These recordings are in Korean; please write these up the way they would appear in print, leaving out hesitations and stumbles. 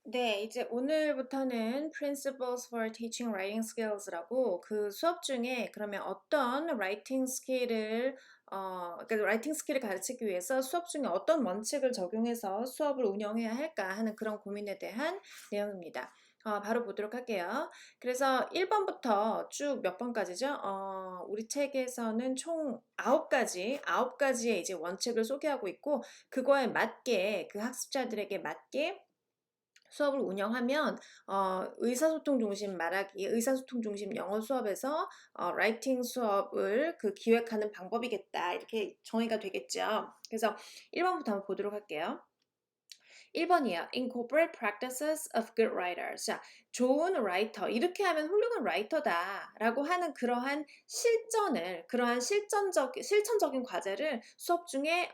네, 이제 오늘부터는 Principles for Teaching Writing Skills라고 그 수업 중에 그러면 어떤 라이팅 스킬을 그러니까 라이팅 스킬을 가르치기 위해서 수업 중에 어떤 원칙을 적용해서 수업을 운영해야 할까 하는 그런 고민에 대한 내용입니다. 바로 보도록 할게요. 그래서 1번부터 쭉 몇 번까지죠? 우리 책에서는 총 9가지의 이제 원칙을 소개하고 있고, 그거에 맞게, 그 학습자들에게 맞게 수업을 운영하면 의사소통 중심 말하기, 의사소통 중심 영어 수업에서 라이팅 수업을 그 기획하는 방법이겠다. 이렇게 정의가 되겠죠. 그래서 1번부터 한번 보도록 할게요. 1번이에요. Incorporate practices of good writers. 자, 좋은 라이터. 이렇게 하면 훌륭한 라이터다. 라고 하는 그러한 실천적인 과제를 수업 중에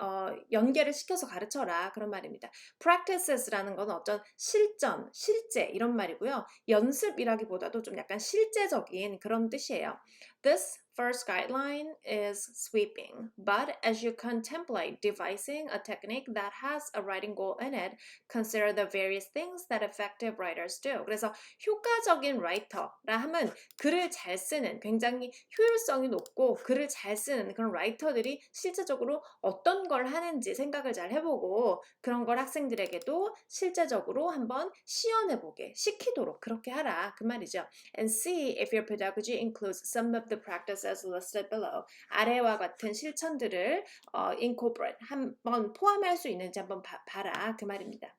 연계를 시켜서 가르쳐라. 그런 말입니다. Practices라는 건 어떤 실전, 실제 이런 말이고요. 연습이라기보다도 좀 약간 실제적인 그런 뜻이에요. This first guideline is sweeping, but as you contemplate devising a technique that has a writing goal in it, consider the various things that effective writers do. 그래서 효과적인 라이터라 하면 글을 잘 쓰는, 굉장히 효율성이 높고 글을 잘 쓰는 그런 라이터들이 실제적으로 어떤 걸 하는지 생각을 잘 해보고, 그런 걸 학생들에게도 실제적으로 한번 시연해보게 시키도록 그렇게 하라 그 말이죠. And see if your pedagogy includes some of the practices listed below. 아래와 같은 실천들을 incorporate 한번 포함할 수 있는지 한번 봐라 그 말입니다.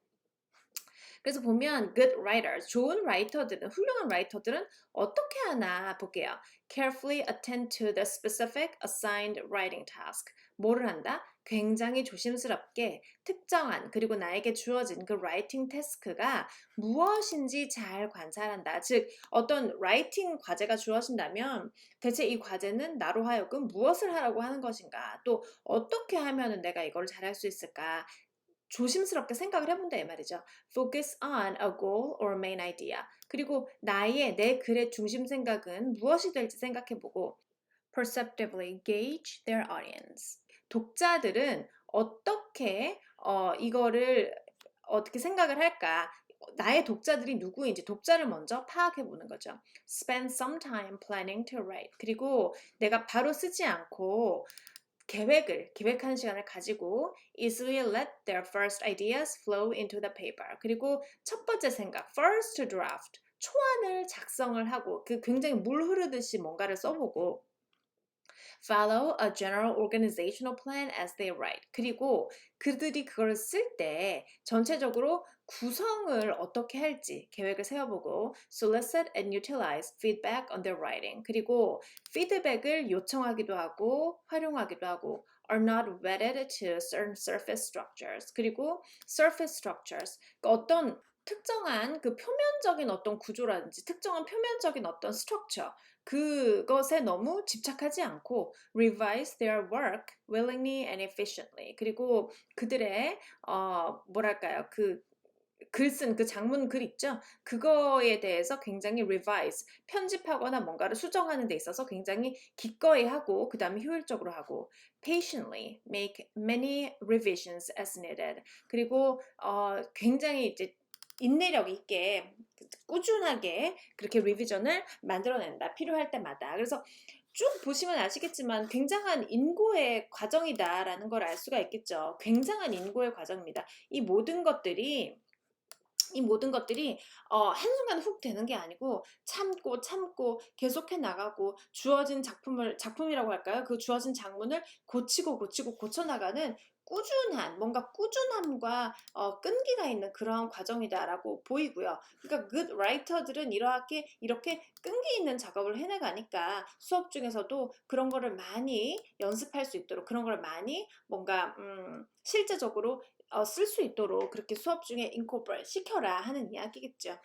그래서 보면 good writers, 좋은 라이터들은, 훌륭한 라이터들은 어떻게 하나 볼게요. Carefully attend to the specific assigned writing task. 뭐를 한다? 굉장히 조심스럽게 특정한, 그리고 나에게 주어진 그 라이팅 태스크가 무엇인지 잘 관찰한다. 즉 어떤 라이팅 과제가 주어진다면 대체 이 과제는 나로 하여금 무엇을 하라고 하는 것인가, 또 어떻게 하면 내가 이걸 잘할 수 있을까, 조심스럽게 생각을 해본다 이 말이죠. Focus on a goal or main idea. 그리고 내 글의 중심 생각은 무엇이 될지 생각해보고 perceptively gauge their audience. 독자들은 이거를 어떻게 생각을 할까? 나의 독자들이 누구인지 독자를 먼저 파악해 보는 거죠. Spend some time planning to write. 그리고 내가 바로 쓰지 않고 기획하는 시간을 가지고 easily let their first ideas flow into the paper. 그리고 첫 번째 생각, first draft, 초안을 작성을 하고 그 굉장히 물 흐르듯이 뭔가를 써보고 follow a general organizational plan as they write. 그리고 그들이 그걸 쓸 때 전체적으로 구성을 어떻게 할지 계획을 세워보고 solicit and utilize feedback on their writing. 그리고 피드백을 요청하기도 하고 활용하기도 하고 are not wedded to certain surface structures. 그리고 surface structures, 그러니까 어떤 특정한 그 표면적인 어떤 구조라든지 특정한 표면적인 어떤 스트럭처, 그것에 너무 집착하지 않고 revise their work willingly and efficiently. 그리고 그들의 뭐랄까요, 그 글 쓴 그 장문 글 있죠? 그거에 대해서 굉장히 revise, 편집하거나 뭔가를 수정하는 데 있어서 굉장히 기꺼이 하고 그 다음에 효율적으로 하고 patiently make many revisions as needed. 그리고 굉장히 이제 인내력 있게 꾸준하게 그렇게 리비전을 만들어낸다. 필요할 때마다. 그래서 쭉 보시면 아시겠지만 굉장한 인고의 과정이다라는 걸 알 수가 있겠죠. 굉장한 인고의 과정입니다. 이 모든 것들이 한순간 훅 되는 게 아니고 참고 계속해 나가고 주어진 작품이라고 할까요? 그 주어진 작문을 고치고 고쳐나가는 뭔가 꾸준함과 끈기가 있는 그런 과정이다라고 보이고요. 그러니까 good writer들은 이렇게 끈기 있는 작업을 해나가니까 수업 중에서도 그런 거를 많이 연습할 수 있도록, 그런 걸 많이 뭔가 실제적으로 쓸 수 있도록 그렇게 수업 중에 incorporate 시켜라 하는 이야기겠죠.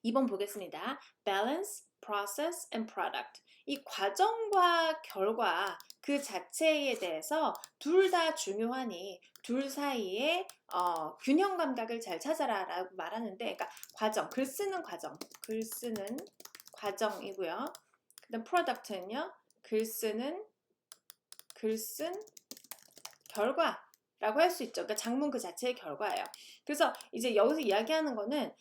2번 보겠습니다. Balance, process and product. 이 과정과 결과 그 자체에 대해서 둘 다 중요하니 둘 사이에 균형 감각을 잘 찾아라 라고 말하는데, 그러니까 글 쓰는 과정이고요. 그다음 product는요, 글 쓴 결과, 라고 할 수 있죠. 그러니까 작문 그 자체의 결과예요. 그래서 이제 여기서 이야기하는 거는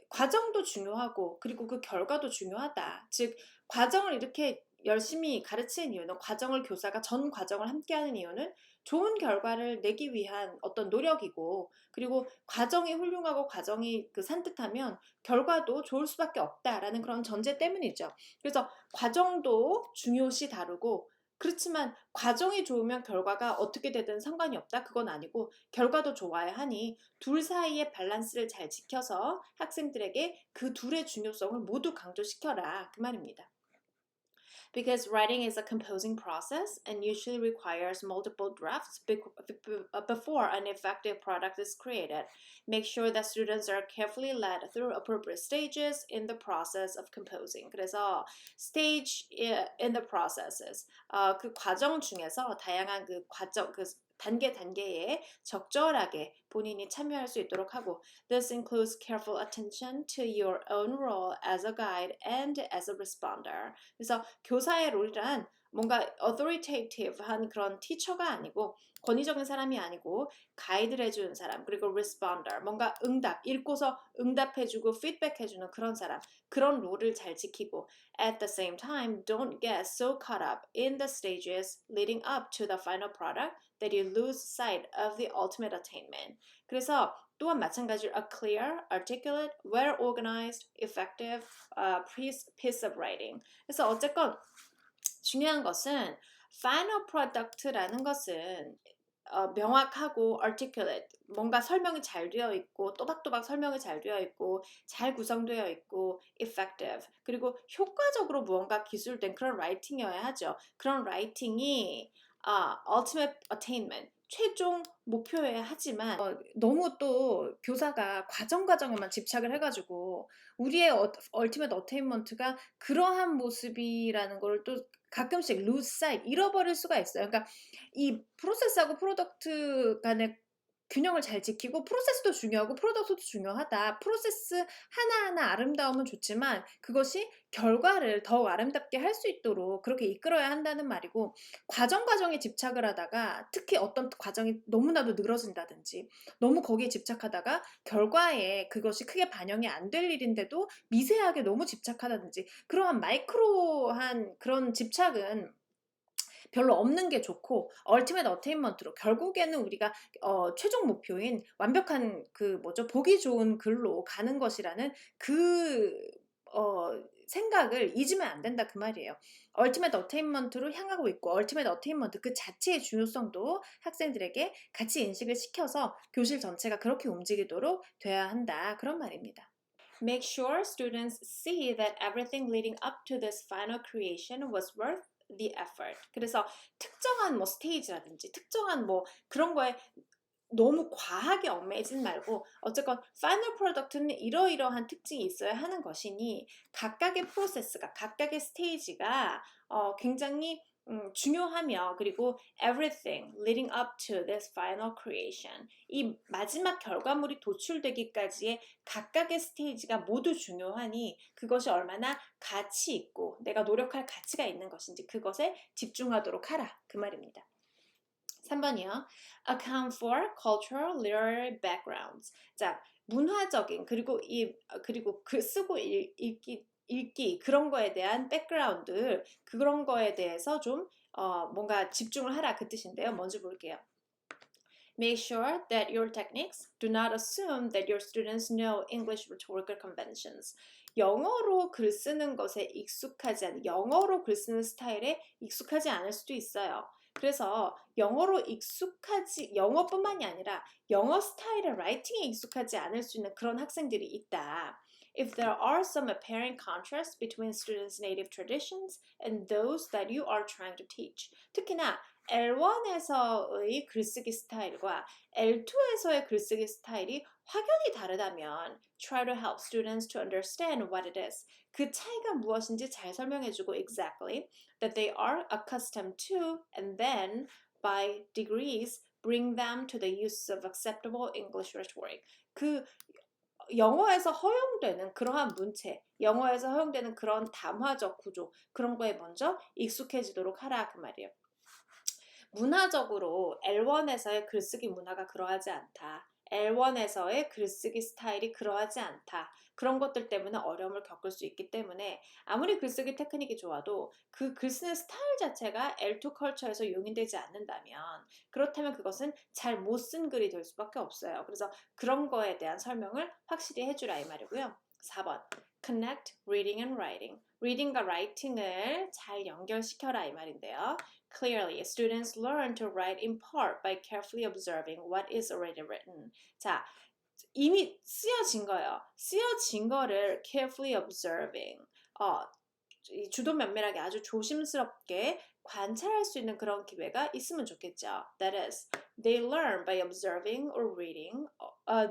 과정도 중요하고 그리고 그 결과도 중요하다. 즉 과정을 이렇게 열심히 가르치는 이유는 과정을 교사가 전 과정을 함께하는 이유는 좋은 결과를 내기 위한 어떤 노력이고 그리고 과정이 훌륭하고 과정이 그 산뜻하면 결과도 좋을 수밖에 없다라는 그런 전제 때문이죠. 그래서 과정도 중요시 다루고 그렇지만 과정이 좋으면 결과가 어떻게 되든 상관이 없다? 그건 아니고 결과도 좋아야 하니 둘 사이의 밸런스를 잘 지켜서 학생들에게 그 둘의 중요성을 모두 강조시켜라. 그 말입니다. Because writing is a composing process and usually requires multiple drafts before an effective product is created. Make sure that students are carefully led through appropriate stages in the process of composing. 그래서 stage in the processes 그 과정 중에서 다양한 그 과정 그 단계에 적절하게 본인이 참여할 수 있도록 하고 This includes careful attention to your own role as a guide and as a responder. 그래서 교사의 롤이란 뭔가 authoritative한 그런 티처가 아니고 권위적인 사람이 아니고 가이드를 해주는 사람 그리고 responder 뭔가 응답 읽고서 응답해주고 피드백해주는 그런 사람 그런 롤을 잘 지키고 at the same time don't get so caught up in the stages leading up to the final product that you lose sight of the ultimate attainment. 그래서 또한 마찬가지로 a clear, articulate, well organized, effective piece of writing. 그래서 어쨌건 중요한 것은 final product라는 것은 명확하고 articulate 뭔가 설명이 잘 되어 있고 또박또박 설명이 잘 되어 있고 잘 구성되어 있고 effective 그리고 효과적으로 무언가 기술된 그런 라이팅이어야 하죠. 그런 라이팅이 ultimate attainment 최종 목표여야 하지만 너무 또 교사가 과정에만 집착을 해가지고 우리의 ultimate attainment가 그러한 모습이라는 걸 또 가끔씩 lose sight 잃어버릴 수가 있어요. 그러니까 이 프로세스하고 프로덕트 간의 균형을 잘 지키고 프로세스도 중요하고 프로덕트도 중요하다. 프로세스 하나하나 아름다우면 좋지만 그것이 결과를 더욱 아름답게 할 수 있도록 그렇게 이끌어야 한다는 말이고 과정에 집착을 하다가 특히 어떤 과정이 너무나도 늘어진다든지 너무 거기에 집착하다가 결과에 그것이 크게 반영이 안 될 일인데도 미세하게 너무 집착하다든지 그러한 마이크로한 그런 집착은 별로 없는 게 좋고 얼티메트 어테인먼트로 결국에는 우리가 최종 목표인 완벽한 그 뭐죠 보기 좋은 글로 가는 것이라는 그 생각을 잊으면 안 된다 그 말이에요. 얼티메트 어테인먼트로 향하고 있고 얼티메트 어테인먼트 그 자체의 중요성도 학생들에게 같이 인식을 시켜서 교실 전체가 그렇게 움직이도록 돼야 한다 그런 말입니다. Make sure students see that everything leading up to this final creation was worth the effort. 그래서 특정한 뭐 스테이지라든지 특정한 뭐 그런 거에 너무 과하게 얽매이진 말고 어쨌건 파이널 프로덕트는 이러이러한 특징이 있어야 하는 것이니 각각의 프로세스가 각각의 스테이지가 굉장히 중요하며 그리고 everything leading up to this final creation 이 마지막 결과물이 도출되기까지의 각각의 스테이지가 모두 중요하니 그것이 얼마나 가치 있고 내가 노력할 가치가 있는 것인지 그것에 집중하도록 하라 그 말입니다. 3번이요. Account for cultural literary backgrounds. 자, 문화적인 그리고 글 쓰고 읽기 그런 거에 대한 백그라운드 그런 거에 대해서 좀 뭔가 집중을 하라 그 뜻인데요. 먼저 볼게요. Make sure that your techniques do not assume that your students know English rhetorical conventions. 영어로 글 쓰는 것에 익숙하지 않은 영어로 글 쓰는 스타일에 익숙하지 않을 수도 있어요. 그래서 영어뿐만이 아니라 영어 스타일의 라이팅에 익숙하지 않을 수 있는 그런 학생들이 있다. If there are some apparent contrasts between students' native traditions and those that you are trying to teach. 특히나 L1에서의 글쓰기 스타일과 L2에서의 글쓰기 스타일이 확연히 다르다면 try to help students to understand what it is. 그 차이가 무엇인지 잘 설명해주고 exactly that they are accustomed to and then by degrees bring them to the use of acceptable English rhetoric. 그 영어에서 허용되는 그러한 문체, 영어에서 허용되는 그런 담화적 구조 그런 거에 먼저 익숙해지도록 하라 그 말이에요. 문화적으로 L1에서의 글쓰기 문화가 그러하지 않다. L1에서의 글쓰기 스타일이 그러하지 않다. 그런 것들 때문에 어려움을 겪을 수 있기 때문에 아무리 글쓰기 테크닉이 좋아도 그 글쓰는 스타일 자체가 L2 컬처에서 용인되지 않는다면 그렇다면 그것은 잘 못 쓴 글이 될 수밖에 없어요. 그래서 그런 거에 대한 설명을 확실히 해주라 이 말이고요. 4번 Connect reading and writing. reading과 writing을 잘 연결시켜라 이 말인데요. Clearly, students learn to write in part by carefully observing what is already written. 자, 이미 쓰여진 거예요. 쓰여진 거를 carefully observing. 주도 면밀하게 아주 조심스럽게 관찰할 수 있는 그런 기회가 있으면 좋겠죠. That is, they learn by observing or reading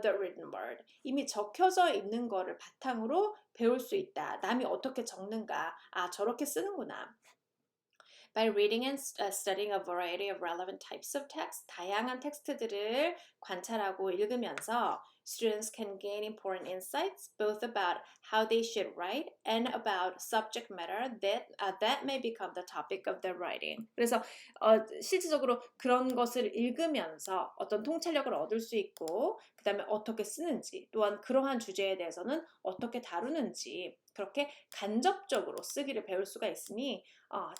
the written word. 이미 적혀져 있는 거를 바탕으로 배울 수 있다. 남이 어떻게 적는가. 아, 저렇게 쓰는구나. By reading and studying a variety of relevant types of text, 다양한 텍스트들을 관찰하고 읽으면서 students can gain important insights both about how they should write and about subject matter that may become the topic of their writing. 그래서 실질적으로 그런 것을 읽으면서 어떤 통찰력을 얻을 수 있고 그 다음에 어떻게 쓰는지 또한 그러한 주제에 대해서는 어떻게 다루는지 그렇게 간접적으로 쓰기를 배울 수가 있으니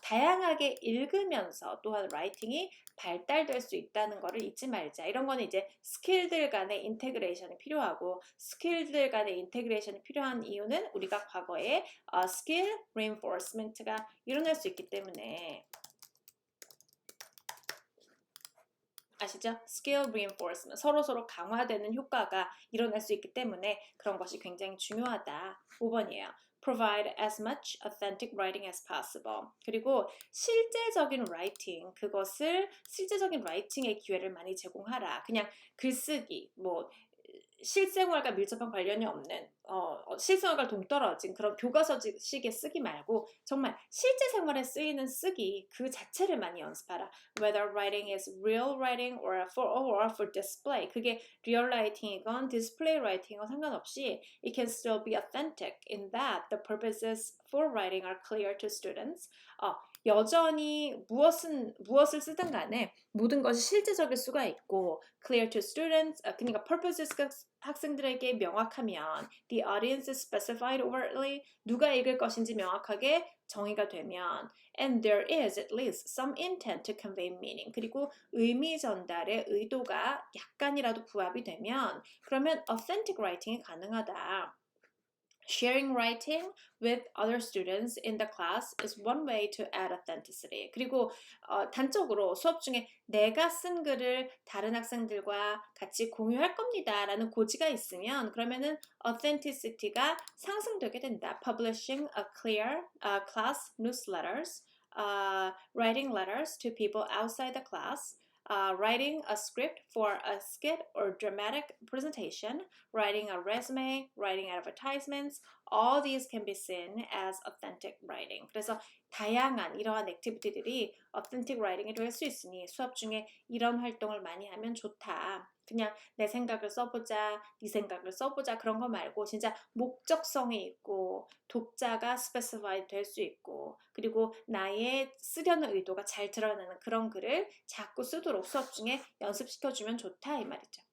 다양하게 읽으면서 또한 라이팅이 발달될 수 있다는 것을 잊지 말자. 이런 거는 이제 스킬들 간의 인테그레이션이 필요하고 스킬들 간의 인테그레이션이 필요한 이유는 우리가 과거에 스킬 reinforcement가 일어날 수 있기 때문에 아시죠? Skill reinforcement. 서로 강화되는 효과가 일어날 수 있기 때문에 그런 것이 굉장히 중요하다. 5번이에요. Provide as much authentic writing as possible. 그리고 실제적인 라이팅의 기회를 많이 제공하라. 그냥 글쓰기, 실생활과 밀접한 관련이 없는 실생활과 동떨어진 그런 교과서식의 쓰기 말고 정말 실제 생활에 쓰이는 쓰기 그 자체를 많이 연습하라. Whether writing is real writing or for display. 그게 real writing이건 display writing이건 상관없이 it can still be authentic in that the purposes for writing are clear to students. 여전히 무엇을 쓰든 간에 모든 것이 실제적일 수가 있고 clear to students, 그러니까 purposes가 학생들에게 명확하면 the audience is specified overtly, 누가 읽을 것인지 명확하게 정의가 되면 and there is at least some intent to convey meaning, 그리고 의미 전달의 의도가 약간이라도 부합이 되면 그러면 authentic writing이 가능하다. Sharing writing with other students in the class is one way to add authenticity. 그리고 단적으로 수업 중에 내가 쓴 글을 다른 학생들과 같이 공유할 겁니다 라는 고지가 있으면 그러면은 authenticity가 상승되게 된다. Publishing a clear class newsletters, writing letters to people outside the class, writing a script for a skit or dramatic presentation, writing a resume, writing advertisements, all these can be seen as authentic writing. 그래서 다양한 이러한 액티비티들이 authentic writing이 될 수 있으니 수업 중에 이런 활동을 많이 하면 좋다. 그냥 내 생각을 써보자, 네 생각을 써보자 그런 거 말고 진짜 목적성이 있고 독자가 specify 될 수 있고 그리고 나의 쓰려는 의도가 잘 드러나는 그런 글을 자꾸 쓰도록 수업 중에 연습시켜주면 좋다 이 말이죠.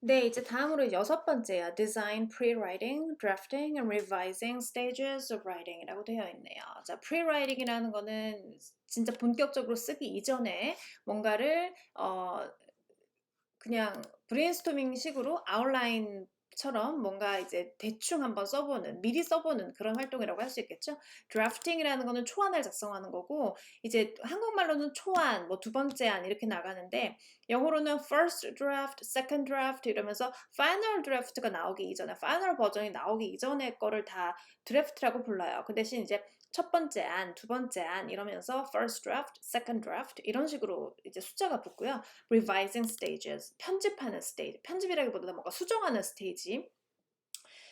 네, 이제 다음으로 6번째야. Design pre-writing, drafting, and revising stages of writing이라고 되어 있네요. 자, pre-writing이라는 거는 진짜 본격적으로 쓰기 이전에 뭔가를 그냥 브레인스토밍 식으로 아웃라인처럼 뭔가 이제 대충 한번 미리 써보는 그런 활동이라고 할 수 있겠죠. 드래프팅이라는 거는 초안을 작성하는 거고 이제 한국말로는 초안, 두 번째 안 이렇게 나가는데 영어로는 first draft, second draft 이러면서 final draft가 나오기 이전에 final 버전이 나오기 이전의 거를 다 드래프트라고 불러요. 그 대신 이제 첫 번째 안, 두 번째 안 이러면서 first draft, second draft 이런 식으로 이제 숫자가 붙고요. revising stages, 편집하는 스테이지, 편집이라기보다는 뭔가 수정하는 스테이지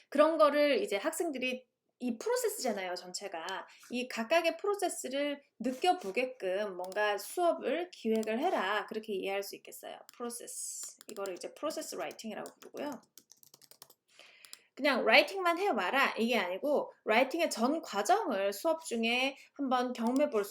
그런 거를 이제 학생들이 이 프로세스잖아요, 전체가. 이 각각의 프로세스를 느껴보게끔 뭔가 수업을 기획을 해라. 그렇게 이해할 수 있겠어요. 프로세스. 이거를 이제 프로세스 라이팅이라고 부르고요. 그냥 라이팅만 해와라 이게 아니고 라이팅의 전 과정을 수업 중에 한번 경험해 볼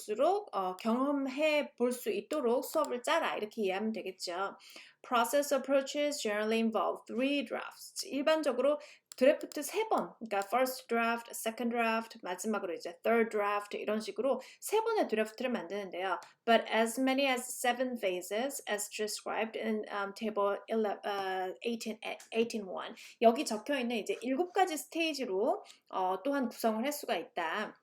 수 있도록 수업을 짜라 이렇게 이해하면 되겠죠. Process approaches generally involve three drafts. 일반적으로 드래프트 세 번, 그러니까 first draft, second draft, 마지막으로 이제 third draft 이런 식으로 세 번의 드래프트를 만드는데요. But as many as 7 phases as described in table 18.1 여기 적혀 있는 이제 7가지 스테이지로 또한 구성을 할 수가 있다.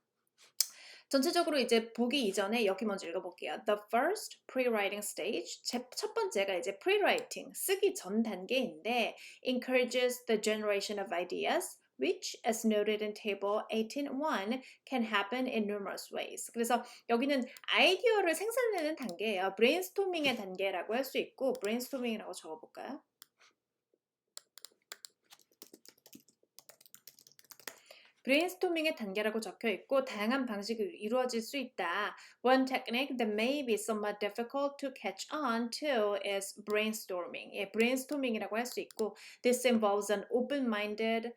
전체적으로 이제 보기 이전에 여기 먼저 읽어볼게요. The first pre-writing stage. 첫 번째가 이제 pre-writing, 쓰기 전 단계인데 encourages the generation of ideas which, as noted in table 18.1, can happen in numerous ways. 그래서 여기는 아이디어를 생산내는 단계예요. 브레인스토밍의 단계라고 할 수 있고 브레인스토밍이라고 적어볼까요? 브레인스토밍의 단계라고 적혀 있고 다양한 방식으로 이루어질 수 있다. One technique that may be somewhat difficult to catch on to is brainstorming. 예, brainstorming이라고 할 수 있고 this involves an open-minded,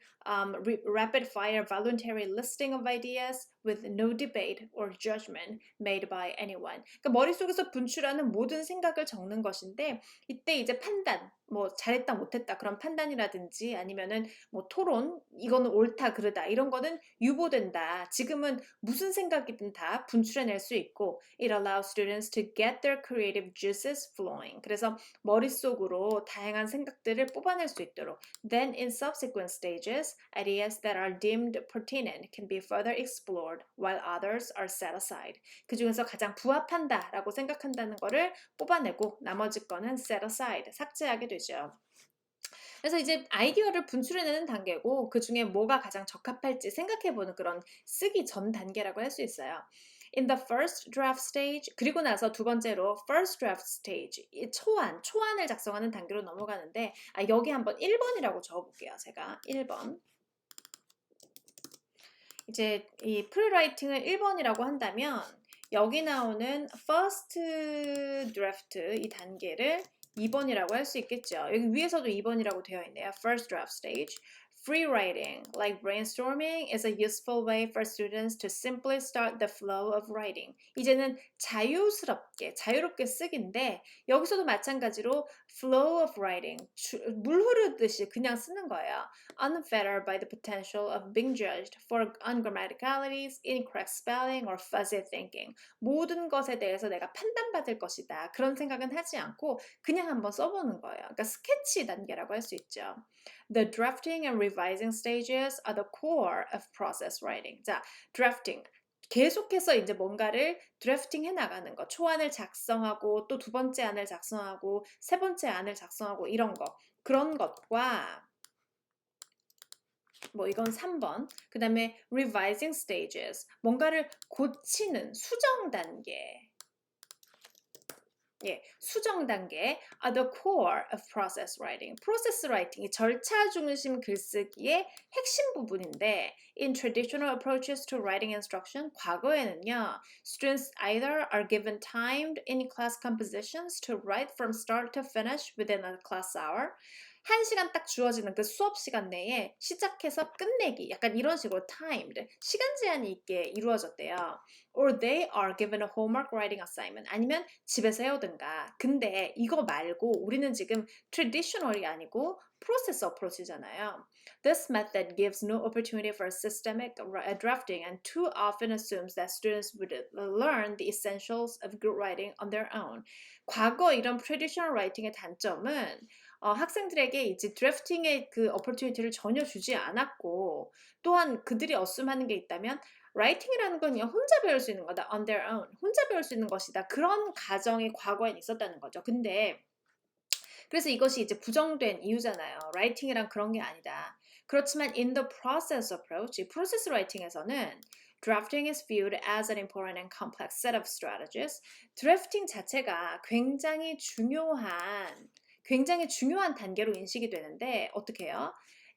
rapid-fire voluntary listing of ideas with no debate or judgment made by anyone. 그러니까 머릿속에서 분출하는 모든 생각을 적는 것인데 이때 이제 판단, 뭐 잘했다 못했다 그런 판단이라든지 아니면은 뭐 토론, 이거는 옳다 그르다 이런 거는 유보된다. 지금은 무슨 생각이든 다 분출해낼 수 있고 it allows students to get their creative juices flowing. 그래서 머릿속으로 다양한 생각들을 뽑아낼 수 있도록 Then in subsequent stages, ideas that are deemed pertinent can be further explored while others are set aside. 그 중에서 가장 부합한다라고 생각한다는 거를 뽑아내고 나머지 거는 set aside, 삭제하게 되죠. 그래서 이제 아이디어를 분출해내는 단계고 그 중에 뭐가 가장 적합할지 생각해보는 그런 쓰기 전 단계라고 할 수 있어요. In the first draft stage, 그리고 나서 두 번째로 first draft stage, 이 초안을 작성하는 단계로 넘어가는데 여기 한번 1번이라고 적어볼게요. 제가 1번. 이제 이 프리라이팅을 1번이라고 한다면 여기 나오는 first draft 이 단계를 2번이라고 할 수 있겠죠. 여기 위에서도 2번이라고 되어 있네요. First draft stage. Free writing, like brainstorming, is a useful way for students to simply start the flow of writing. 이제는 자유롭게 쓰기인데 여기서도 마찬가지로 flow of writing, 물 흐르듯이 그냥 쓰는 거예요. Unfettered by the potential of being judged for ungrammaticalities, incorrect spelling, or fuzzy thinking. 모든 것에 대해서 내가 판단받을 것이다. 그런 생각은 하지 않고 그냥 한번 써보는 거예요. 그러니까 스케치 단계라고 할 수 있죠. The drafting and revising stages are the core of process writing. 자, drafting. 계속해서 이제 뭔가를 드래프팅 해 나가는 거. 초안을 작성하고 또 두 번째 안을 작성하고 세 번째 안을 작성하고 이런 거. 그런 것과 뭐 이건 3번. 그 다음에 revising stages. 뭔가를 고치는 수정 단계. 예, 수정 단계 are the core of process writing. process writing이 절차 중심 글쓰기의 핵심 부분인데 in traditional approaches to writing instruction, 과거에는요, students either are given timed in-class compositions to write from start to finish within a class hour, 1시간 딱 주어지는 그 수업 시간 내에 시작해서 끝내기, 약간 이런 식으로 timed, 시간 제한이 있게 이루어졌대요. Or they are given a homework writing assignment. 아니면 집에서 해오든가. 근데 이거 말고 우리는 지금 traditional이 아니고 process approach잖아요. This method gives no opportunity for systemic drafting and too often assumes that students would learn the essentials of good writing on their own. 과거 이런 traditional writing의 단점은 학생들에게 이제 드래프팅의 그 opportunity를 전혀 주지 않았고 또한 그들이 assume하는 게 있다면 라이팅이라는 건 그냥 혼자 배울 수 있는 거다. on their own. 혼자 배울 수 있는 것이다. 그런 가정이 과거엔 있었다는 거죠. 근데 그래서 이것이 이제 부정된 이유잖아요. 라이팅이란 그런 게 아니다. 그렇지만 in the process approach, 이 프로세스 라이팅에서는 drafting is viewed as an important and complex set of strategies. 드래프팅 자체가 굉장히 중요한 단계로 인식이 되는데 어떻게 해요?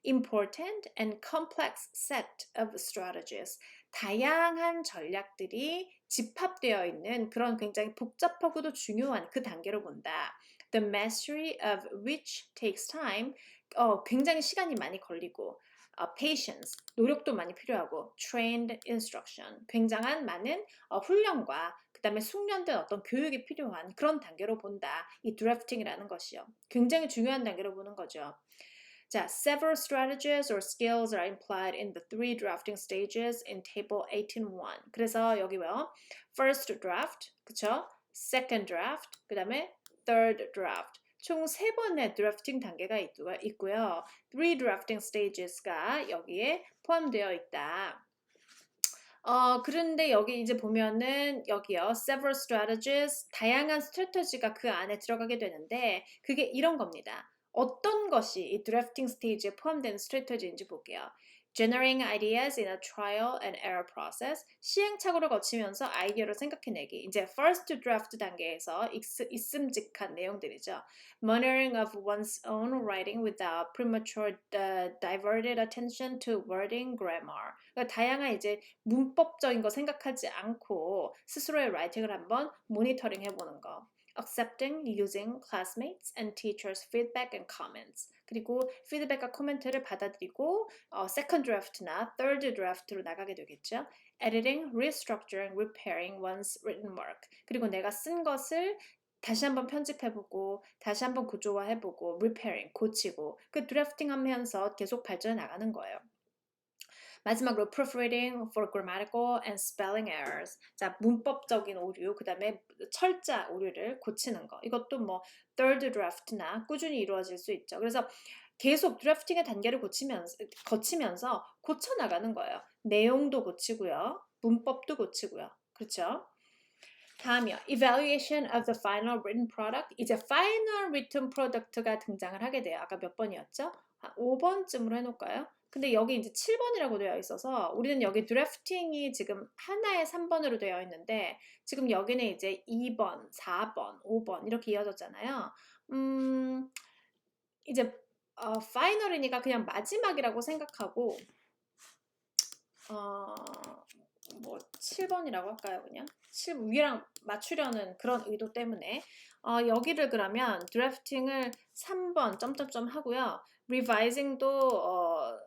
Important and complex set of strategies. 다양한 전략들이 집합되어 있는 그런 굉장히 복잡하고도 중요한 그 단계로 본다. The mastery of which takes time. 굉장히 시간이 많이 걸리고 patience, 노력도 많이 필요하고 trained instruction, 굉장한 많은 훈련과 그 다음에 숙련된 어떤 교육이 필요한 그런 단계로 본다. 이 드래프팅이라는 것이요. 굉장히 중요한 단계로 보는 거죠. 자, several strategies or skills are implied in the three drafting stages in table 18.1. 그래서 여기 뭐요? First draft, 그쵸? Second draft, 그 다음에 third draft. 총 3번의 드래프팅 단계가 있고요. Three drafting stages가 여기에 포함되어 있다. 그런데 여기 이제 보면은 여기요. Several strategies, 다양한 스트래터지가 그 안에 들어가게 되는데 그게 이런 겁니다. 어떤 것이 이 드래프팅 스테이지에 포함되는 스트래터지인지 볼게요. Generating ideas in a trial and error process. 시행착오를 거치면서 아이디어를 생각해내기. 이제 first draft 단계에서 있음직한 내용들이죠. Monitoring of one's own writing without premature diverted attention to wording, grammar. 그러니까 다양한 이제 문법적인 거 생각하지 않고 스스로의 라이팅을 한번 모니터링 해보는 거. Accepting, using classmates and teachers' feedback and comments. 그리고 피드백과 코멘트를 받아들이고 second draft나 third draft로 나가게 되겠죠. Editing, restructuring, repairing one's written work. 그리고 내가 쓴 것을 다시 한번 편집해보고 다시 한번 구조화해보고 repairing, 고치고 그 드래프팅 하면서 계속 발전해 나가는 거예요. 마지막으로 proofreading for grammatical and spelling errors. 자, 문법적인 오류, 그 다음에 철자 오류를 고치는 거. 이것도 뭐 third draft나 꾸준히 이루어질 수 있죠. 그래서 계속 드래프팅의 단계를 거치면서 고쳐나가는 거예요. 내용도 고치고요. 문법도 고치고요. 그렇죠? 다음이요. Evaluation of the final written product. 이제 final written product가 등장을 하게 돼요. 아까 몇 번이었죠? 5번쯤으로 해놓을까요? 근데 여기 이제 7번이라고 되어 있어서 우리는 여기 드래프팅이 지금 하나에 3번으로 되어 있는데 지금 여기는 이제 2번, 4번, 5번 이렇게 이어졌잖아요. 이제 파이널이니까 그냥 마지막이라고 생각하고 뭐 7번이라고 할까요? 그냥 7위랑 맞추려는 그런 의도 때문에 여기를 그러면 드래프팅을 3번 점점점 하고요. 리바이징도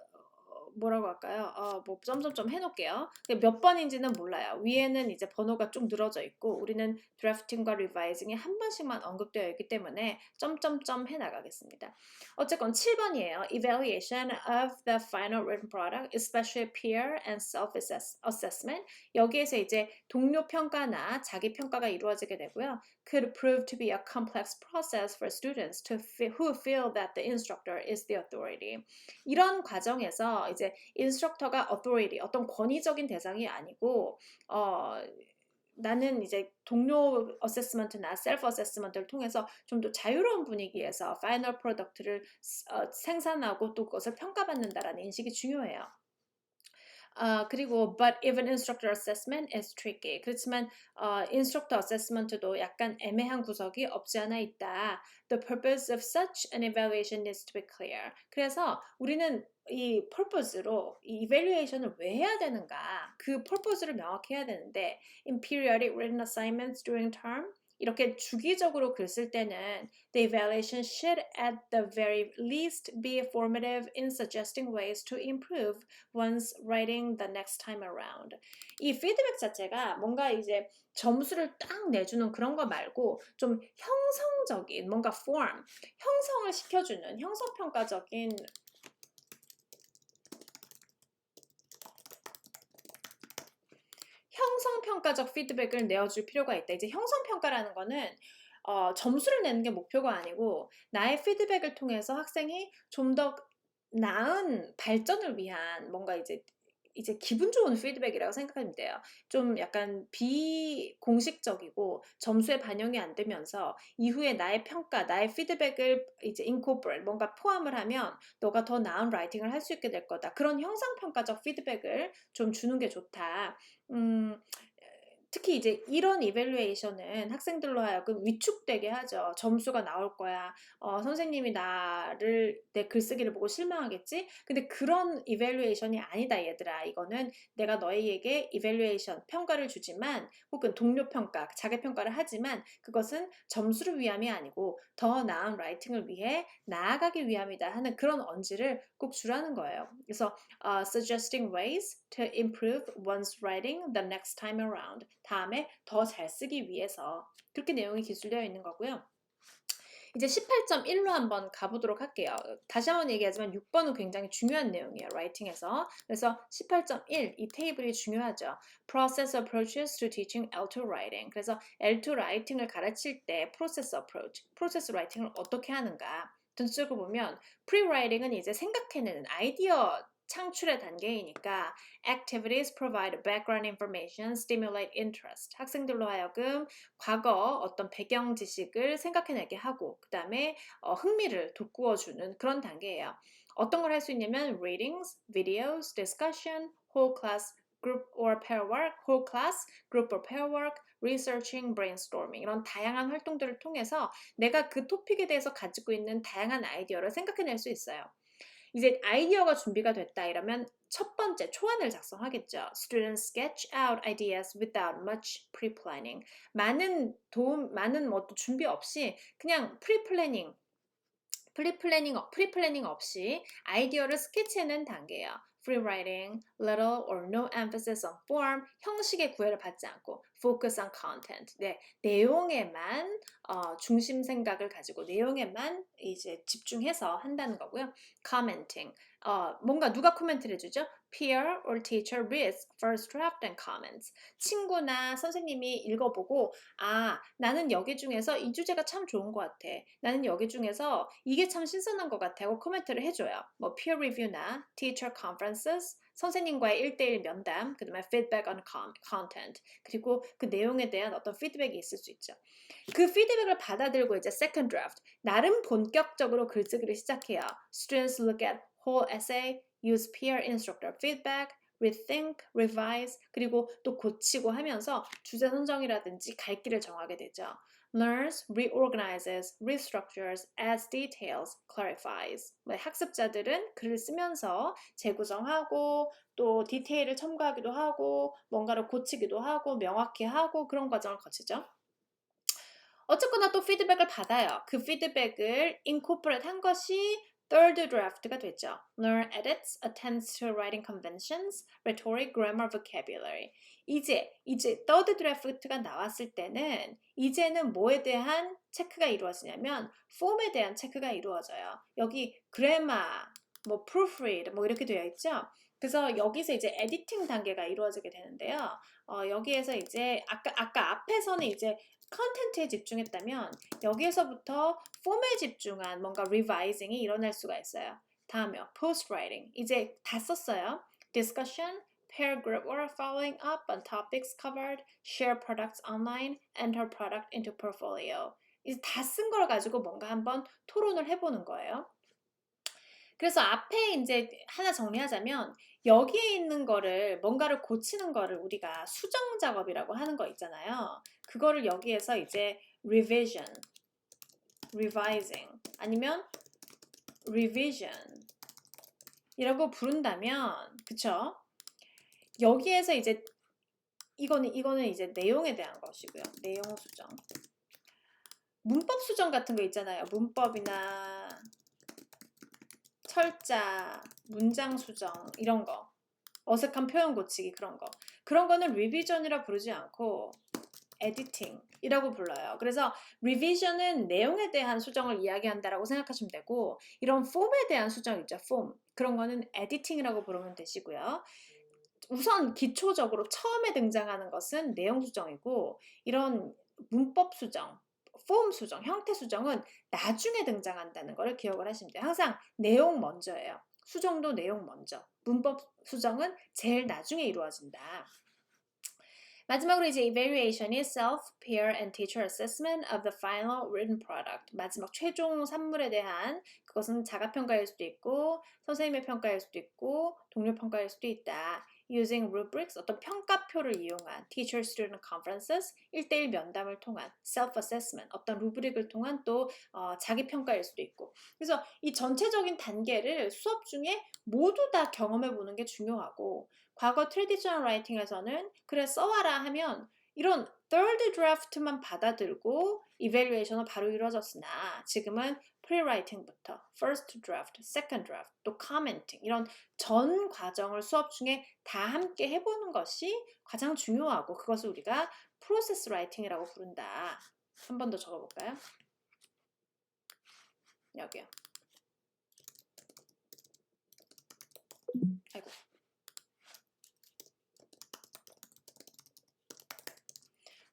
뭐라고 할까요? 뭐 점점점 해놓을게요. 몇 번인지는 몰라요. 위에는 이제 번호가 쭉 늘어져 있고 우리는 드래프팅과 리바이징이 한 번씩만 언급되어 있기 때문에 점점점 해나가겠습니다. 어쨌건 7번이에요. Evaluation of the final written product, especially peer and self-assessment. 여기에서 이제 동료 평가나 자기 평가가 이루어지게 되고요. Could prove to be a complex process for students who feel that the instructor is the authority. 이런 과정에서 이제 인스트럭터가 authority, 어떤 권위적인 대상이 아니고 나는 이제 동료 어세스먼트나 셀프 어세스먼트를 통해서 좀 더 자유로운 분위기에서 파이널 프로덕트를 생산하고 또 그것을 평가받는다라는 인식이 중요해요. 그리고 but even instructor assessment is tricky. 그렇지만 instructor assessment도 약간 애매한 구석이 없지 않아 있다. The purpose of such an evaluation needs to be clear. 그래서 우리는 이 purpose로 이 evaluation을 왜 해야 되는가? 그 purpose를 명확히 해야 되는데 in periodic written assignments during term 이렇게 주기적으로 글 쓸 때는 the evaluation should at the very least be formative in suggesting ways to improve one's writing the next time around. 이 피드백 자체가 뭔가 이제 점수를 딱 내주는 그런 거 말고 좀 형성적인 뭔가 form, 형성을 시켜주는 형성평가적인 형성평가적 피드백을 내어줄 필요가 있다. 이제 형성평가라는 거는 점수를 내는 게 목표가 아니고 나의 피드백을 통해서 학생이 좀 더 나은 발전을 위한 뭔가 이제 기분 좋은 피드백이라고 생각하면 돼요. 좀 약간 비공식적이고 점수에 반영이 안 되면서 이후에 나의 평가, 나의 피드백을 이제 incorporate, 뭔가 포함을 하면 너가 더 나은 라이팅을 할 수 있게 될 거다. 그런 형상평가적 피드백을 좀 주는 게 좋다. 특히 이제 이런 evaluation은 학생들로 하여금 위축되게 하죠. 점수가 나올 거야. 선생님이 내 글쓰기를 보고 실망하겠지? 근데 그런 evaluation이 아니다, 얘들아. 이거는 내가 너희에게 evaluation, 평가를 주지만, 혹은 동료 평가, 자기 평가를 하지만, 그것은 점수를 위함이 아니고 더 나은 라이팅을 위해 나아가기 위함이다 하는 그런 언지를 꼭 주라는 거예요. 그래서 suggesting ways to improve one's writing the next time around. 다음에 더 잘 쓰기 위해서. 그렇게 내용이 기술되어 있는 거고요. 이제 18.1로 한번 가보도록 할게요. 다시 한번 얘기하지만 6번은 굉장히 중요한 내용이에요. 라이팅에서. 그래서 18.1, 이 테이블이 중요하죠. Process approaches to teaching L2 writing. 그래서 L2 라이팅을 가르칠 때 process approach, process 라이팅을 어떻게 하는가. 전체적으로 보면 pre-writing은 이제 생각해내는 아이디어 창출의 단계이니까 activities provide background information, stimulate interest. 학생들로 하여금 과거 어떤 배경 지식을 생각해내게 하고 그 다음에 흥미를 돋구어주는 그런 단계예요. 어떤 걸 할 수 있냐면 readings, videos, discussion, whole class group or pair work, whole class group or pair work, researching, brainstorming 이런 다양한 활동들을 통해서 내가 그 토픽에 대해서 가지고 있는 다양한 아이디어를 생각해낼 수 있어요. 이제 아이디어가 준비가 됐다 이러면 첫 번째 초안을 작성하겠죠. Students sketch out ideas without much pre-planning. 많은 준비 없이 그냥 프리플래닝 없이 아이디어를 스케치해낸 단계예요. Free writing, little or no emphasis on form, 형식의 구애를 받지 않고 focus on content. 네, 내용에만 중심 생각을 가지고 내용에만 이제 집중해서 한다는 거고요. Commenting, 뭔가 누가 코멘트를 해주죠? Peer or teacher reads first draft and comments. 친구나 선생님이 읽어보고 나는 여기 중에서 이 주제가 참 좋은 것 같아. 나는 여기 중에서 이게 참 신선한 것 같아 하고 코멘트를 해줘요. 뭐 peer review나 teacher conferences, 선생님과의 1대1 면담, 그 다음에 feedback on content, 그리고 그 내용에 대한 어떤 피드백이 있을 수 있죠. 그 피드백을 받아들고 이제 second draft, 나름 본격적으로 글쓰기를 시작해요. Students look at whole essay, use peer instructor feedback, rethink, revise, 그리고 또 고치고 하면서 주제 선정이라든지 갈 길을 정하게 되죠. Learns, reorganizes, restructures, adds details, clarifies. 학습자들은 글을 쓰면서 재구성하고 또 디테일을 첨가하기도 하고 뭔가를 고치기도 하고 명확히 하고 그런 과정을 거치죠. 어쨌거나 또 피드백을 받아요. 그 피드백을 incorporate 한 것이 third draft가 됐죠. Learn edits, attends to writing conventions, rhetoric, grammar, vocabulary. 이제 third draft가 나왔을 때는 이제는 뭐에 대한 체크가 이루어지냐면 폼에 대한 체크가 이루어져요. 여기 grammar, 뭐 proofread 뭐 이렇게 되어 있죠. 그래서 여기서 이제 에디팅 단계가 이루어지게 되는데요. 여기에서 이제 아까 앞에서는 이제 컨텐츠에 집중했다면 여기에서부터 폼에 집중한 뭔가 리바이징이 일어날 수가 있어요. 다음이요. post writing. 이제 다 썼어요. discussion, pair group work, following up on topics covered, share products online, enter product into portfolio. 이제 다 쓴 걸 가지고 뭔가 한번 토론을 해보는 거예요. 그래서 앞에 이제 하나 정리하자면 여기에 있는 거를 뭔가를 고치는 거를 우리가 수정 작업이라고 하는 거 있잖아요. 그거를 여기에서 이제 revision, revising 아니면 revision 이라고 부른다면 그쵸? 여기에서 이제 이거는 이제 내용에 대한 것이고요. 내용 수정. 문법 수정 같은 거 있잖아요. 문법이나 철자, 문장 수정 이런 거, 어색한 표현 고치기 그런 거는 리비전이라 부르지 않고 에디팅이라고 불러요. 그래서 리비전은 내용에 대한 수정을 이야기한다라고 생각하시면 되고 이런 폼에 대한 수정 있죠. 폼 그런 거는 에디팅이라고 부르면 되시고요. 우선 기초적으로 처음에 등장하는 것은 내용 수정이고 이런 문법 수정, 폼 수정, 형태 수정은 나중에 등장한다는 것을 기억을 하시면 돼요. 항상 내용 먼저예요. 수정도 내용 먼저. 문법 수정은 제일 나중에 이루어진다. 마지막으로 이제 evaluation이 self, peer, and teacher assessment of the final written product. 마지막 최종 산물에 대한 그것은 자가 평가일 수도 있고 선생님의 평가일 수도 있고 동료 평가일 수도 있다. using rubrics, 어떤 평가표를 이용한 teacher-student conferences, 1대1 면담을 통한 self-assessment, 어떤 루브릭을 통한 또 자기 평가일 수도 있고. 그래서 이 전체적인 단계를 수업 중에 모두 다 경험해 보는 게 중요하고, 과거 트래디셔널 라이팅에서는 그래 써와라 하면 이런 third draft만 받아들고 evaluation은 바로 이루어졌으나 지금은 pre-writing부터 first draft, second draft, 또 commenting 이런 전 과정을 수업 중에 다 함께 해보는 것이 가장 중요하고 그것을 우리가 process writing이라고 부른다. 한 번 더 적어볼까요? 여기요. 아이고.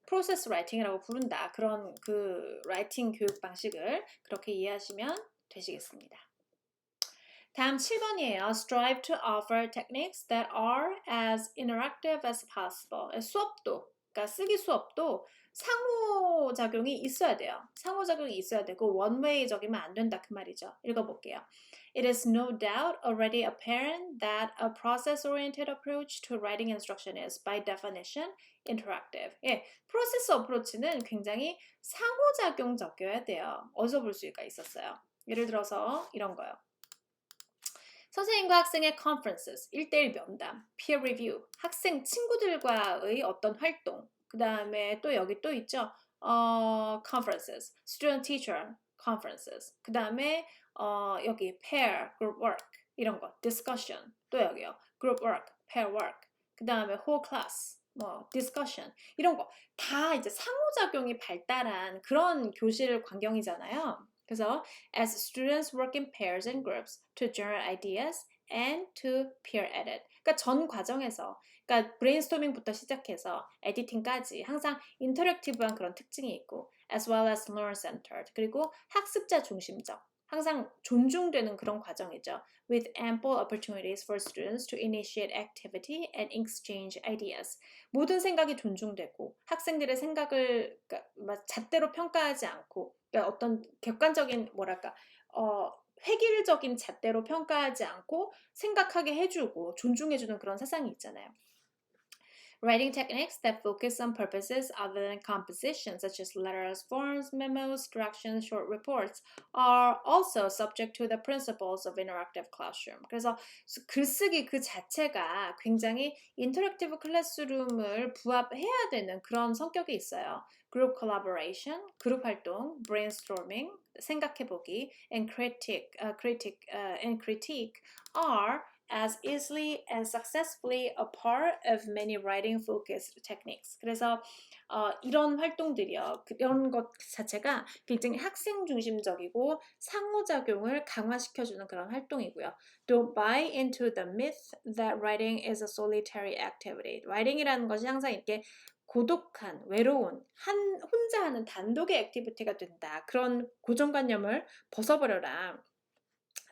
프로세스 라이팅이라고 부른다. 그런 그 라이팅 교육 방식을 그렇게 이해하시면 되시겠습니다. 다음 7번이에요. Strive to offer techniques that are as interactive as possible. 수업도, 그러니까 쓰기 수업도 상호작용이 있어야 돼요. 상호작용이 있어야 되고 원웨이적이면 안 된다 그 말이죠. 읽어볼게요. It is no doubt already apparent that a process-oriented approach to writing instruction is, by definition, interactive. 예, 프로세스 어프로치는 굉장히 상호작용적이어야 돼요. 어디서 볼 수가 있었어요? 예를 들어서 이런 거요. 선생님과 학생의 conferences, 1대1 면담, peer review, 학생 친구들과의 어떤 활동, 그 다음에 또 여기 또 있죠. conferences, student teacher conferences, 그 다음에 여기 pair, group work 이런 거, discussion, 또 여기요. group work, pair work, 그 다음에 whole class, discussion 이런 거 다 이제 상호작용이 발달한 그런 교실 광경이잖아요. 그래서 as students work in pairs and groups to generate ideas and to peer edit. 그러니까 전 과정에서, 그러니까 브레인스토밍부터 시작해서 에디팅까지 항상 인터랙티브한 그런 특징이 있고, as well as learner-centered. 그리고 학습자 중심적. 항상 존중되는 그런 과정이죠. With ample opportunities for students to initiate activity and exchange ideas. 모든 생각이 존중되고 학생들의 생각을 그러니까 잣대로 평가하지 않고 그러니까 어떤 객관적인 뭐랄까 획일적인 잣대로 평가하지 않고 생각하게 해주고 존중해주는 그런 세상이 있잖아요. Writing techniques that focus on purposes other than composition, such as letters, forms, memos, directions, short reports, are also subject to the principles of interactive classroom. 그래서 글쓰기 그 자체가 굉장히 인터랙티브 클래스룸을 부합해야 되는 그런 성격이 있어요. Group collaboration, 그룹 활동, brainstorming, 생각해보기, and critique are as easily and successfully a part of many writing-focused techniques. 그래서 이런 활동들이요. 이런 것 자체가 굉장히 학생 중심적이고 상호작용을 강화시켜주는 그런 활동이고요. Don't buy into the myth that writing is a solitary activity. writing이라는 것이 항상 이렇게 고독한, 외로운, 혼자 하는 단독의 액티비티가 된다. 그런 고정관념을 벗어버려라.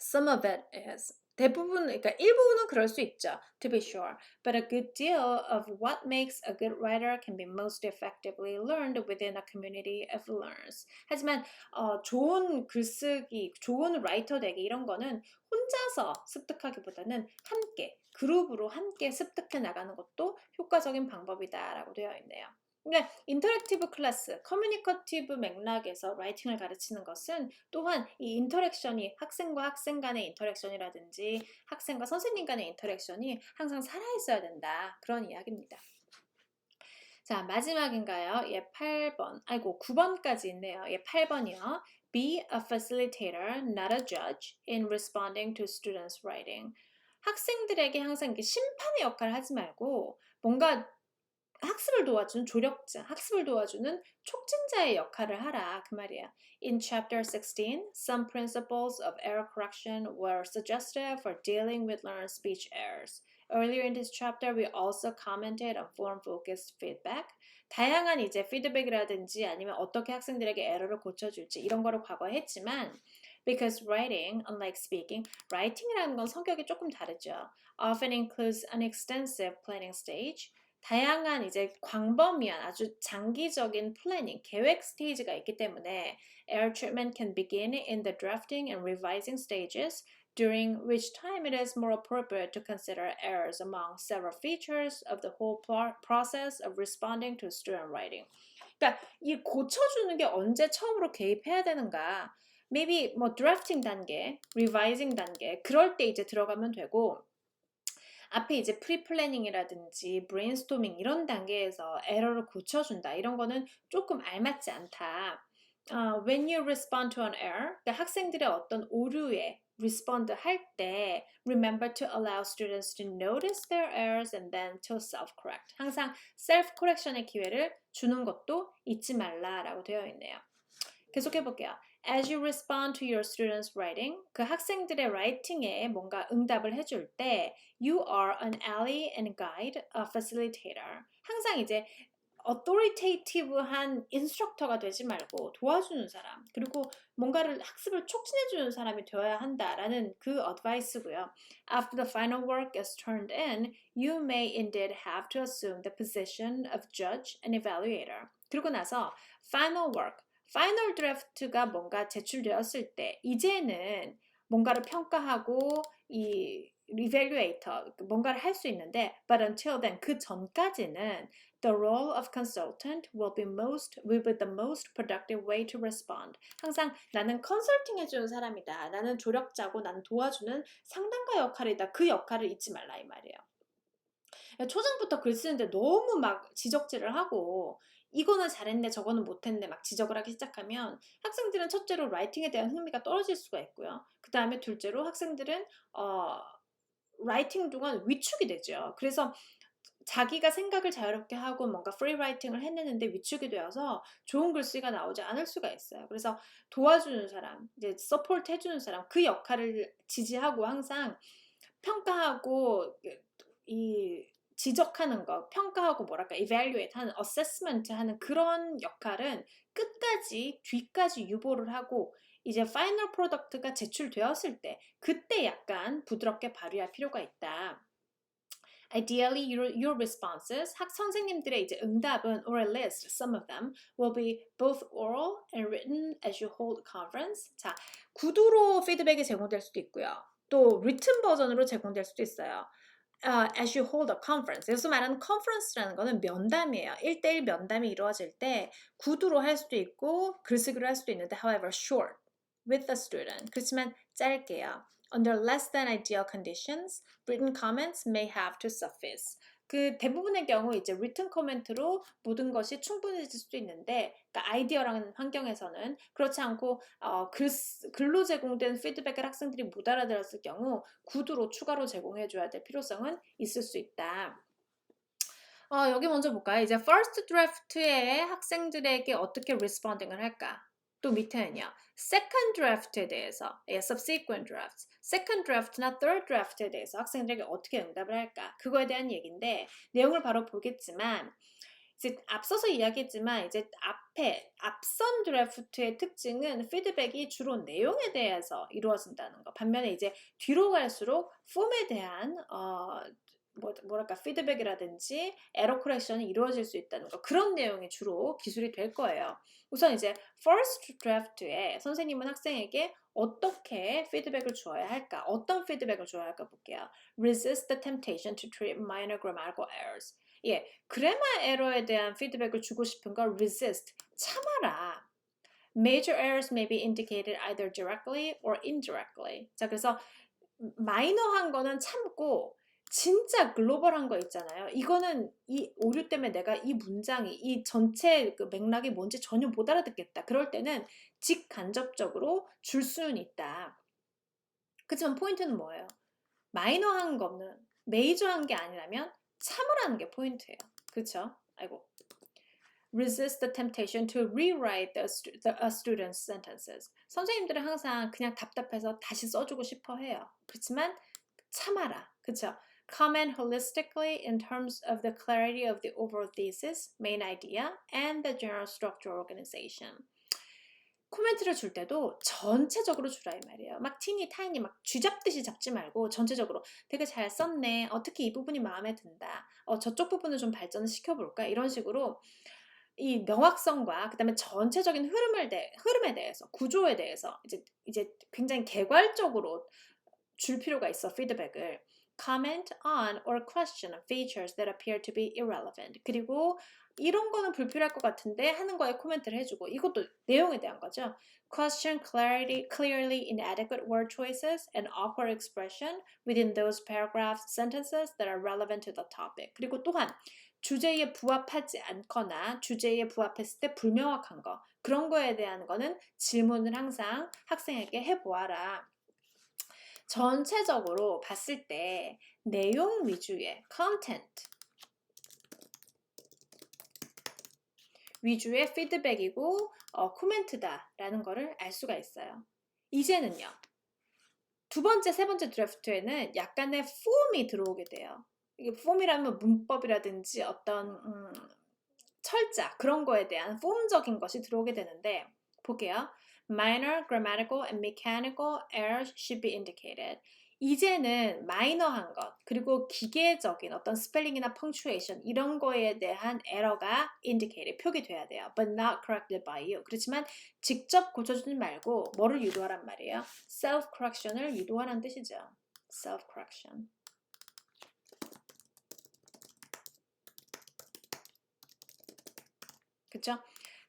Some of it is. 대부분, 그러니까 일부는 그럴 수 있죠. To be sure. But a good deal of what makes a good writer can be most effectively learned within a community of learners. 하지만 좋은 글쓰기, 좋은 라이터 되기 이런 거는 혼자서 습득하기보다는 함께, 그룹으로 함께 습득해 나가는 것도 효과적인 방법이다라고 되어 있네요. 그러니까 인터랙티브 클래스, 커뮤니커티브 맥락에서 라이팅을 가르치는 것은 또한 이 인터랙션이 학생과 학생 간의 인터랙션이라든지 학생과 선생님 간의 인터랙션이 항상 살아있어야 된다. 그런 이야기입니다. 자, 마지막인가요? 예, 8번. 아이고, 9번까지 있네요. 예, 8번이요. Be a facilitator, not a judge, in responding to students' writing. 학생들에게 항상 이렇게 심판의 역할을 하지 말고 뭔가 학습을 도와주는 조력자, 학습을 도와주는 촉진자의 역할을 하라 그 말이야. In chapter 16, some principles of error correction were suggested for dealing with learned speech errors. Earlier in this chapter, we also commented on form-focused feedback. 다양한 이제 피드백이라든지 아니면 어떻게 학생들에게 에러를 고쳐줄지 이런 거를 과거에 했지만 Because writing, unlike speaking, writing이라는 건 성격이 조금 다르죠. Often includes an extensive planning stage. 다양한 이제 광범위한 아주 장기적인 플래닝, 계획 스테이지가 있기 때문에 error treatment can begin in the drafting and revising stages during which time it is more appropriate to consider errors among several features of the whole process of responding to student writing. 그러니까 이 고쳐주는 게 언제 처음으로 개입해야 되는가? Maybe 뭐 drafting 단계, revising 단계 그럴 때 이제 들어가면 되고 앞에 이제 프리플래닝이라든지 브레인스토밍 이런 단계에서 에러를 고쳐준다. 이런 거는 조금 알맞지 않다. When you respond to an error, 그러니까 학생들의 어떤 오류에 respond 할 때 remember to allow students to notice their errors and then to self-correct. 항상 self-correction의 기회를 주는 것도 잊지 말라라고 되어 있네요. 계속해 볼게요. As you respond to your students' writing, 그 학생들의 writing에 뭔가 응답을 해줄 때 you are an ally and guide, a facilitator. 항상 이제 authoritative한 인스트럭터가 되지 말고 도와주는 사람, 그리고 뭔가를 학습을 촉진해주는 사람이 되어야 한다라는 그 어드바이스고요. After the final work is turned in, you may indeed have to assume the position of judge and evaluator. 그리고 나서 final work, 파이널 드래프트가 뭔가 제출되었을 때 이제는 뭔가를 평가하고 이 리밸류에이터 뭔가를 할 수 있는데 but until then 그 전까지는 the role of consultant will be the most productive way to respond. 항상 나는 컨설팅 해주는 사람이다. 나는 조력자고 나는 도와주는 상담가 역할이다. 그 역할을 잊지 말라 이 말이에요. 초장부터 글 쓰는데 너무 막 지적질을 하고 이거는 잘했네 저거는 못했네 막 지적을 하기 시작하면 학생들은 첫째로 라이팅에 대한 흥미가 떨어질 수가 있고요. 그 다음에 둘째로 학생들은 라이팅 동안 위축이 되죠. 그래서 자기가 생각을 자유롭게 하고 뭔가 프리라이팅을 해내는데 위축이 되어서 좋은 글쓰기가 나오지 않을 수가 있어요. 그래서 도와주는 사람, 이제 서포트 해주는 사람 그 역할을 지지하고 항상 평가하고 이 지적하는 거, 평가하고 뭐랄까, evaluate 하는, assessment 하는 그런 역할은 끝까지, 뒤까지 유보를 하고 이제 final product가 제출되었을 때 그때 약간 부드럽게 발휘할 필요가 있다. Ideally, your responses, 학 선생님들의 이제 응답은, or at least some of them, will be both oral and written as you hold a conference. 자, 구두로 피드백이 제공될 수도 있고요. 또 written 버전으로 제공될 수도 있어요. As you hold a conference. 여기서 말하는 conference라는 거는 면담이에요. 1대1 면담이 이루어질 때 구두로 할 수도 있고 글쓰기로 할 수도 있는데 however short with the student. 그렇지만 짧게요. Under less than ideal conditions, written comments may have to suffice. 그 대부분의 경우 이제 written comment로 모든 것이 충분해질 수도 있는데, 그러니까 아이디어라는 환경에서는 그렇지 않고 글로 제공된 피드백을 학생들이 못 알아들었을 경우 구두로 추가로 제공해줘야 될 필요성은 있을 수 있다. 여기 먼저 볼까요? 이제 first draft에 학생들에게 어떻게 responding을 할까? 또 밑에는요. second draft에 대해서, subsequent drafts, second draft나 third draft에 대해서 학생들에게 어떻게 응답을 할까? 그거에 대한 얘기인데 내용을 바로 보겠지만 이제 앞서서 이야기했지만 이제 앞선 드래프트의 특징은 피드백이 주로 내용에 대해서 이루어진다는 거. 반면에 이제 뒤로 갈수록 폼에 대한 뭐랄까 피드백이라든지 에러 커렉션이 이루어질 수 있다는 거. 그런 내용이 주로 기술이 될 거예요. 우선 이제 first draft에 선생님은 학생에게 어떻게 피드백을 주어야 할까? 어떤 피드백을 주어야 할까 볼게요. Resist the temptation to treat minor grammatical errors. 예, 그래마 에러에 대한 피드백을 주고 싶은 걸 resist, 참아라. Major errors may be indicated either directly or indirectly. 자, 그래서 마이너한 거는 참고 진짜 글로벌한 거 있잖아요. 이거는 이 오류 때문에 내가 이 문장이 이 전체 그 맥락이 뭔지 전혀 못 알아듣겠다. 그럴 때는 직간접적으로 줄 수는 있다. 그렇지만 포인트는 뭐예요? 마이너한 거는 메이저한 게 아니라면 참으라는 게 포인트예요. 그렇죠? 아이고. Resist the temptation to rewrite a student's sentences. 선생님들은 항상 그냥 답답해서 다시 써주고 싶어 해요. 그렇지만 참아라. 그렇죠? Comment holistically in terms of the clarity of the overall thesis, main idea, and the general structure organization. 코멘트를 줄 때도 전체적으로 주라 이 말이에요. 막 티니 타이니 막 쥐잡듯이 잡지 말고 전체적으로 되게 잘 썼네. 특히 이 부분이 마음에 든다. 저쪽 부분을 좀 발전을 시켜볼까? 이런 식으로 이 명확성과 그다음에 전체적인 흐름에 대해서 구조에 대해서 이제 굉장히 개괄적으로 줄 필요가 있어, 피드백을. Comment on or question features that appear to be irrelevant. 그리고 이런 거는 불필요할 것 같은데 하는 거에 코멘트를 해주고 이것도 내용에 대한 거죠. Question clearly inadequate word choices and awkward expression within those paragraphs, sentences that are relevant to the topic. 그리고 또한 주제에 부합하지 않거나 주제에 부합했을 때 불명확한 거 그런 거에 대한 거는 질문을 항상 학생에게 해보아라. 전체적으로 봤을 때 내용 위주의 content 위주의 피드백이고 코멘트다라는 거를 알 수가 있어요. 이제는요. 두 번째, 세 번째 드래프트에는 약간의 폼이 들어오게 돼요. 이게 폼이라면 문법이라든지 어떤 철자 그런 거에 대한 폼적인 것이 들어오게 되는데 볼게요. Minor grammatical and mechanical errors should be indicated. 이제는 마이너한 것 그리고 기계적인 어떤 스펠링이나 펑추에이션 이런 거에 대한 에러가 indicated 표기돼야 돼요. But not corrected by you. 그렇지만 직접 고쳐주지 말고 뭐를 유도하란 말이에요? self correction을 유도하라는 뜻이죠. self correction. 그쵸?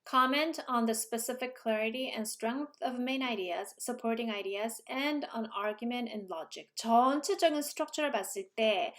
Comment on the specific clarity and strength of main ideas, supporting ideas, and on argument and logic. 전체적인 스트럭처를 봤을 때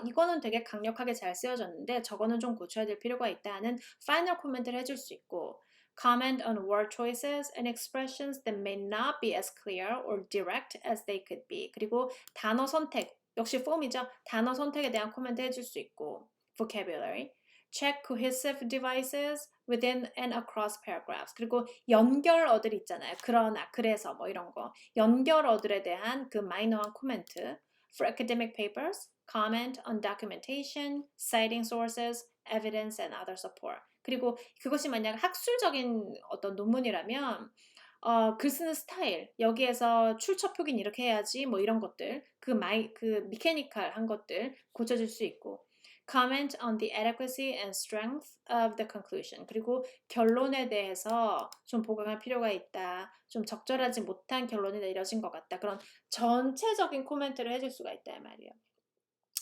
이거는 되게 강력하게 잘 쓰여졌는데 저거는 좀 고쳐야 될 필요가 있다 하는 파이널 코멘트를 해줄 수 있고 comment on word choices and expressions that may not be as clear or direct as they could be. 그리고 단어 선택, 역시 폼이죠. 단어 선택에 대한 코멘트 해줄 수 있고 vocabulary. Check cohesive devices within and across paragraphs. 그리고 연결어들 있잖아요. 그러나, 그래서 뭐 이런 거. 연결어들에 대한 그 마이너한 코멘트. For academic papers, comment on documentation, citing sources, evidence, and other support. 그리고 그것이 만약 학술적인 어떤 논문이라면 글 쓰는 스타일, 여기에서 출처 표기는 이렇게 해야지, 뭐 이런 것들, 그 미케니컬한 것들 고쳐줄 수 있고. Comment on the adequacy and strength of the conclusion. 그리고 결론에 대해서 좀 보강할 필요가 있다. 좀 적절하지 못한 결론이 내려진 것 같다. 그런 전체적인 코멘트를 해줄 수가 있다 이 말이에요.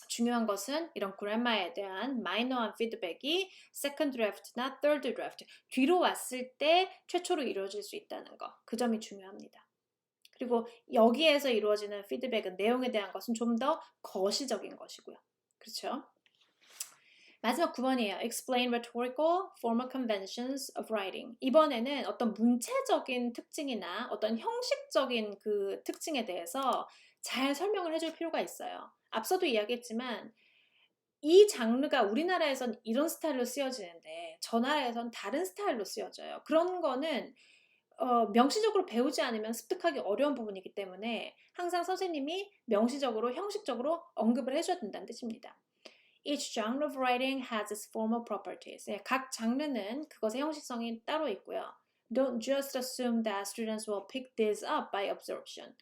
중요한 것은 이런 그래머에 대한 마이너한 피드백이 second draft나 third draft 뒤로 왔을 때 최초로 이루어질 수 있다는 거. 그 점이 중요합니다. 그리고 여기에서 이루어지는 피드백은 내용에 대한 것은 좀 더 거시적인 것이고요. 그렇죠? 마지막 9번이에요. Explain rhetorical, formal conventions of writing. 이번에는 어떤 문체적인 특징이나 어떤 형식적인 그 특징에 대해서 잘 설명을 해줄 필요가 있어요. 앞서도 이야기했지만 이 장르가 우리나라에선 이런 스타일로 쓰여지는데 저 나라에선 다른 스타일로 쓰여져요. 그런 거는 명시적으로 배우지 않으면 습득하기 어려운 부분이기 때문에 항상 선생님이 명시적으로 형식적으로 언급을 해줘야 된다는 뜻입니다. Each genre of writing has its formal properties. 각 장르는 그것의 형식성이 따로 있고요. Don't just assume that students will pick this up by absorption.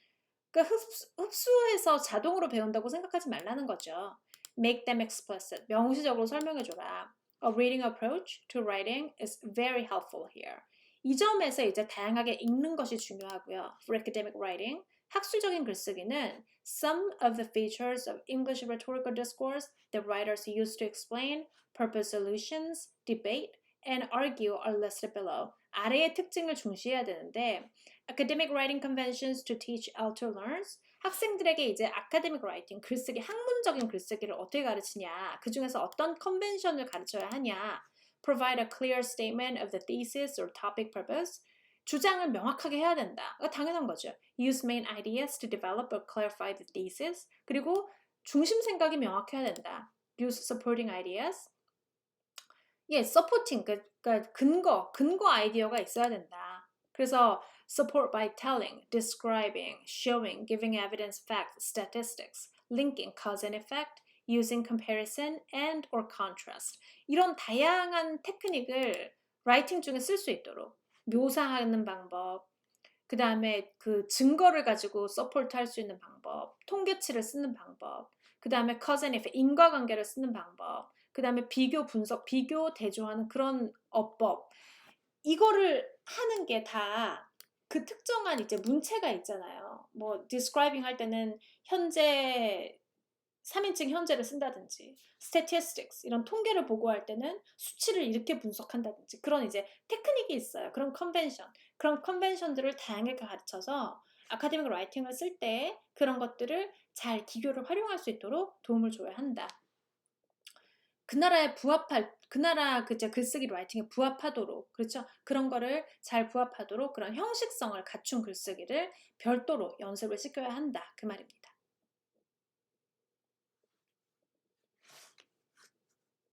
그러니까 흡수해서 자동으로 배운다고 생각하지 말라는 거죠. Make them explicit. 명시적으로 설명해줘라. A reading approach to writing is very helpful here. 이 점에서 이제 다양하게 읽는 것이 중요하고요. For academic writing, 학술적인 글쓰기는 some of the features of English rhetorical discourse that writers use to explain, purpose solutions, debate, and argue are listed below. 아래의 특징을 중시해야 되는데 academic writing conventions to teach L2 learners 학생들에게 이제 academic writing, 글쓰기, 학문적인 글쓰기를 어떻게 가르치냐 그 중에서 어떤 컨벤션을 가르쳐야 하냐 provide a clear statement of the thesis or topic purpose 주장을 명확하게 해야 된다. 당연한 거죠. Use main ideas to develop or clarify the thesis. 그리고 중심 생각이 명확해야 된다. Use supporting ideas. supporting, 그러니까 근거 아이디어가 있어야 된다. 그래서 support by telling, describing, showing, giving evidence, facts, statistics, linking cause and effect, using comparison and or contrast. 이런 다양한 테크닉을 라이팅 중에 쓸 수 있도록 묘사하는 방법, 그 다음에 그 증거를 가지고 서포트 할 수 있는 방법, 통계치를 쓰는 방법, 그 다음에 cause and effect, 인과관계를 쓰는 방법, 그 다음에 비교 분석, 비교 대조하는 그런 어법, 이거를 하는 게 다 그 특정한 이제 문체가 있잖아요. 뭐 describing 할 때는 현재 3인칭 현재를 쓴다든지 statistics 이런 통계를 보고할 때는 수치를 이렇게 분석한다든지 그런 이제 테크닉이 있어요. 그런 컨벤션들을 다양하게 가르쳐서 아카데믹 라이팅을 쓸 때 그런 것들을 잘 기교를 활용할 수 있도록 도움을 줘야 한다. 그 나라 글쓰기 라이팅에 부합하도록, 그렇죠? 그런 거를 잘 부합하도록 그런 형식성을 갖춘 글쓰기를 별도로 연습을 시켜야 한다. 그 말입니다.